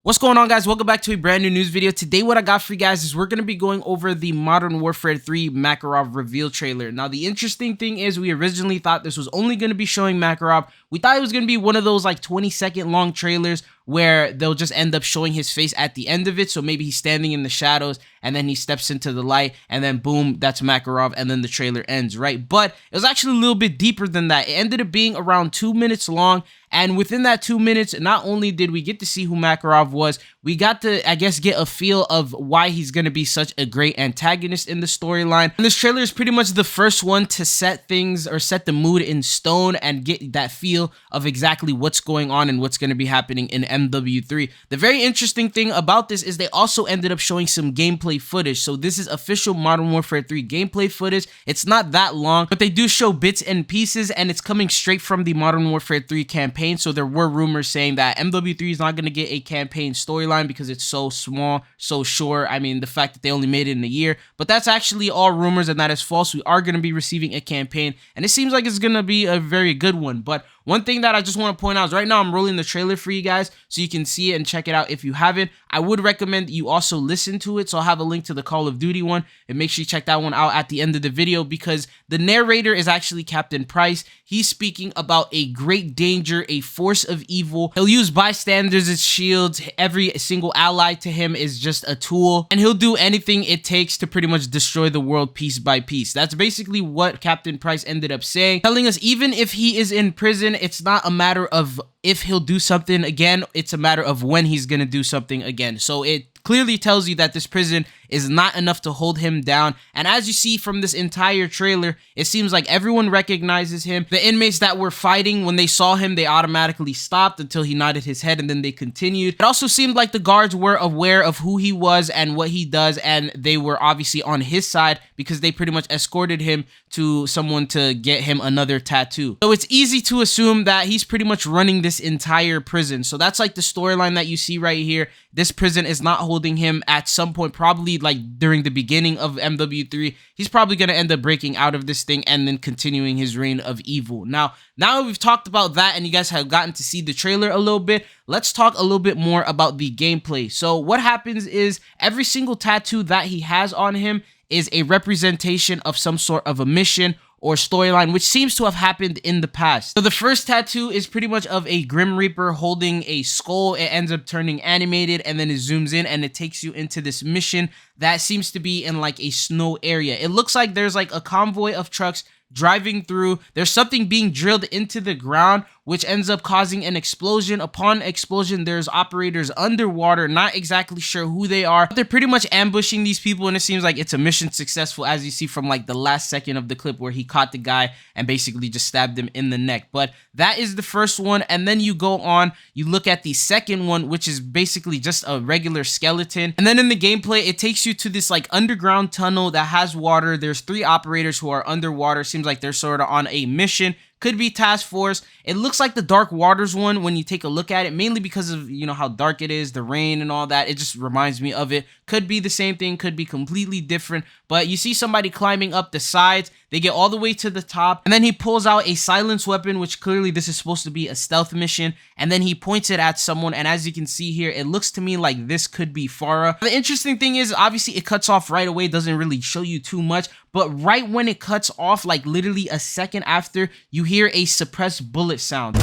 What's going on, guys? Welcome back to a brand new news video. Today what I got for you guys is we're going to be going over the Modern Warfare 3 Makarov reveal trailer. Now the interesting thing is we originally thought this was only going to be showing Makarov. We thought it was going to be one of those like 20-second long trailers where they'll just end up showing his face at the end of it. So maybe he's standing in the shadows and then he steps into the light and then boom, that's Makarov, and then the trailer ends, right? But it was actually a little bit deeper than that. It ended up being around 2 minutes long. And within that 2 minutes, not only did we get to see who Makarov was, we got to, I guess, get a feel of why he's going to be such a great antagonist in the storyline. And this trailer is pretty much the first one to set things or set the mood in stone and get that feel of exactly what's going on and what's going to be happening in MW3. The very interesting thing about this is they also ended up showing some gameplay footage. So this is official Modern Warfare 3 gameplay footage. It's not that long, but they do show bits and pieces, and it's coming straight from the Modern Warfare 3 campaign. So there were rumors saying that MW3 is not going to get a campaign storyline because it's so small, so short. I mean, the fact that they only made it in a year, but that's actually all rumors and that is false. We are going to be receiving a campaign, and it seems like it's going to be a very good one. But one thing that I just want to point out is right now I'm rolling the trailer for you guys so you can see it and check it out if you haven't. I would recommend you also listen to it, so I'll have a link to the Call of Duty one, and make sure you check that one out at the end of the video because the narrator is actually Captain Price. He's speaking about a great danger, a force of evil. He'll use bystanders as shields. Every single ally to him is just a tool, and he'll do anything it takes to pretty much destroy the world piece by piece. That's basically what Captain Price ended up saying, telling us even if he is in prison, it's not a matter of if he'll do something again, it's a matter of when he's gonna do something again. So it clearly tells you that this prison is not enough to hold him down. And as you see from this entire trailer, it seems like everyone recognizes him. The inmates that were fighting, when they saw him, they automatically stopped until he nodded his head and then they continued. It also seemed like the guards were aware of who he was and what he does, and they were obviously on his side because they pretty much escorted him to someone to get him another tattoo. So it's easy to assume that he's pretty much running this entire prison. So that's like the storyline that you see right here. This prison is not holding him. At some point, probably like during the beginning of MW3, he's probably going to end up breaking out of this thing and then continuing his reign of evil. Now that we've talked about that and you guys have gotten to see the trailer a little bit, let's talk a little bit more about the gameplay. So what happens is every single tattoo that he has on him is a representation of some sort of a mission or storyline, which seems to have happened in the past. So the first tattoo is pretty much of a Grim Reaper holding a skull. It ends up turning animated and then it zooms in and it takes you into this mission that seems to be in like a snow area. It looks like there's like a convoy of trucks driving through. There's something being drilled into the ground, which ends up causing an explosion. Upon explosion, there's operators underwater, not exactly sure who they are. They're pretty much ambushing these people, and it seems like it's a mission successful, as you see from like the last second of the clip where he caught the guy and basically just stabbed him in the neck. But that is the first one, and then you go on, you look at the second one, which is basically just a regular skeleton. And then in the gameplay, it takes you to this like underground tunnel that has water. There's 3 operators who are underwater. Seems like they're sort of on a mission. Could be task force. It looks like the Dark Waters one when you take a look at it, mainly because of, you know, how dark it is, the rain and all that. It just reminds me of it. Could be the same thing, could be completely different. But you see somebody climbing up the sides. They get all the way to the top, and then he pulls out a silence weapon, which clearly this is supposed to be a stealth mission, and then he points it at someone, and as you can see here, it looks to me like this could be Farah. The interesting thing is, obviously, it cuts off right away, doesn't really show you too much, but right when it cuts off, like literally a second after, you hear a suppressed bullet sound.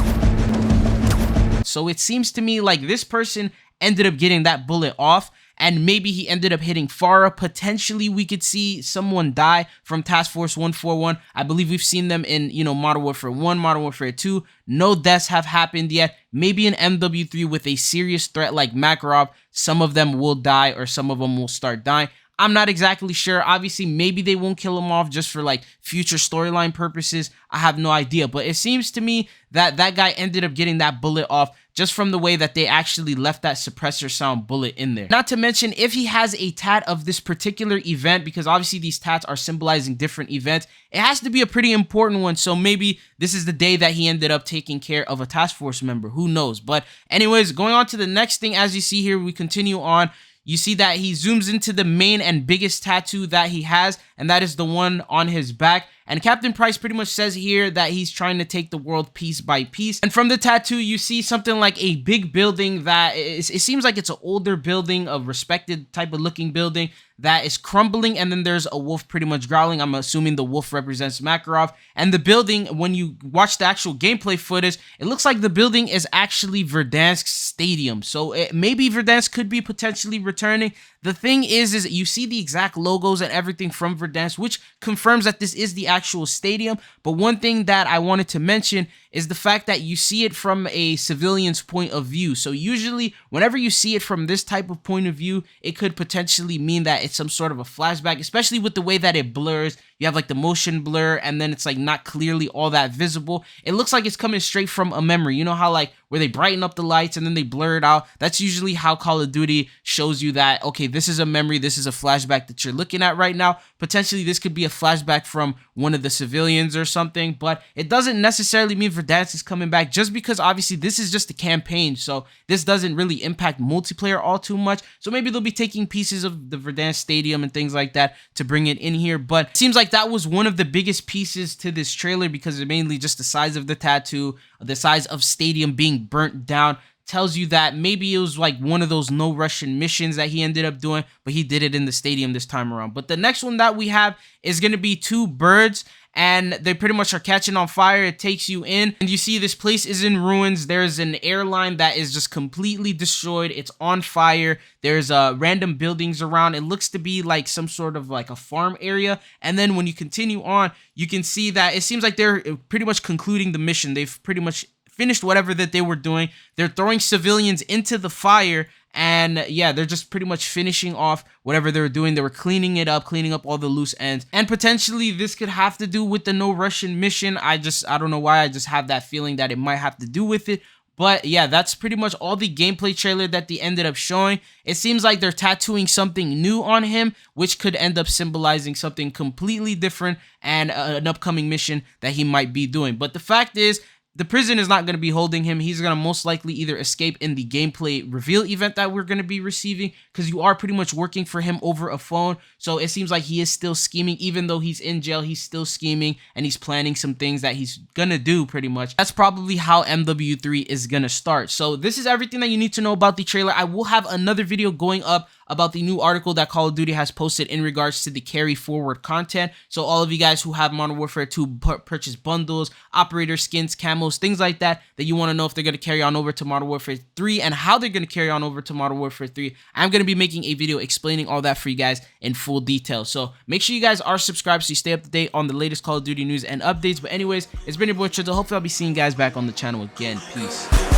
So it seems to me like this person ended up getting that bullet off, and maybe he ended up hitting Farah. Potentially, we could see someone die from Task Force 141. I believe we've seen them in, you know, Modern Warfare 1, Modern Warfare 2. No deaths have happened yet. Maybe in MW3 with a serious threat like Makarov, some of them will die or some of them will start dying. I'm not exactly sure. Obviously, maybe they won't kill him off just for like future storyline purposes. I have no idea. But it seems to me that that guy ended up getting that bullet off just from the way that they actually left that suppressor sound bullet in there. Not to mention, if he has a tat of this particular event, because obviously these tats are symbolizing different events, it has to be a pretty important one. So maybe this is the day that he ended up taking care of a task force member. Who knows? But anyways, going on to the next thing, as you see here, we continue on. You see that he zooms into the main and biggest tattoo that he has, and that is the one on his back. And Captain Price pretty much says here that he's trying to take the world piece by piece. And from the tattoo, you see something like a big building that it seems like it's an older building, a respected type of looking building that is crumbling, and then there's a wolf pretty much growling. I'm assuming the wolf represents Makarov. And the building, when you watch the actual gameplay footage, it looks like the building is actually Verdansk stadium. So maybe Verdansk could be potentially returning. The thing is you see the exact logos and everything from Verdansk, which confirms that this is the actual stadium. But one thing that I wanted to mention is the fact that you see it from a civilian's point of view. So usually whenever you see it from this type of point of view, it could potentially mean that it's some sort of a flashback, especially with the way that it blurs. You have like the motion blur, and then it's like not clearly all that visible. It looks like it's coming straight from a memory. You know how like where they brighten up the lights and then they blur it out? That's usually how Call of Duty shows you that, okay, this is a memory, this is a flashback that you're looking at right now. Potentially this could be a flashback from one of the civilians or something, but it doesn't necessarily mean Verdansk is coming back, just because obviously this is just a campaign, so this doesn't really impact multiplayer all too much. So maybe they'll be taking pieces of the Verdansk stadium and things like that to bring it in here. But it seems like that was one of the biggest pieces to this trailer, because it's mainly just the size of the tattoo, the size of stadium being burnt down, tells you that maybe it was like one of those no Russian missions that he ended up doing, but he did it in the stadium this time around. But the next one that we have is going to be two birds, and they pretty much are catching on fire. It takes you in, and you see this place is in ruins. There's an airline that is just completely destroyed. It's on fire. There's random buildings around. It looks to be like some sort of like a farm area. And then when you continue on, you can see that it seems like they're pretty much concluding the mission. They've pretty much finished whatever that they were doing. They're throwing civilians into the fire, and yeah, they're just pretty much finishing off whatever they were doing. They were cleaning it up, cleaning up all the loose ends. And potentially this could have to do with the no Russian mission. I don't know why, I just have that feeling that it might have to do with it. But yeah, that's pretty much all the gameplay trailer that they ended up showing. It seems like they're tattooing something new on him, which could end up symbolizing something completely different and an upcoming mission that he might be doing. But the fact is, the prison is not going to be holding him. He's going to most likely either escape in the gameplay reveal event that we're going to be receiving, because you are pretty much working for him over a phone. So it seems like he is still scheming. Even though he's in jail, he's still scheming, and he's planning some things that he's going to do pretty much. That's probably how MW3 is going to start. So this is everything that you need to know about the trailer. I will have another video going up about the new article that Call of Duty has posted in regards to the carry forward content. So all of you guys who have Modern Warfare 2 purchase bundles, operator skins, camos, things like that you want to know if they're going to carry on over to Modern Warfare 3 and how they're going to carry on over to Modern Warfare 3, I'm going to be making a video explaining all that for you guys in full detail. So make sure you guys are subscribed so you stay up to date on the latest Call of Duty news and updates. But anyways, it's been your boy Trizzle. Hopefully I'll be seeing you guys back on the channel again. Peace.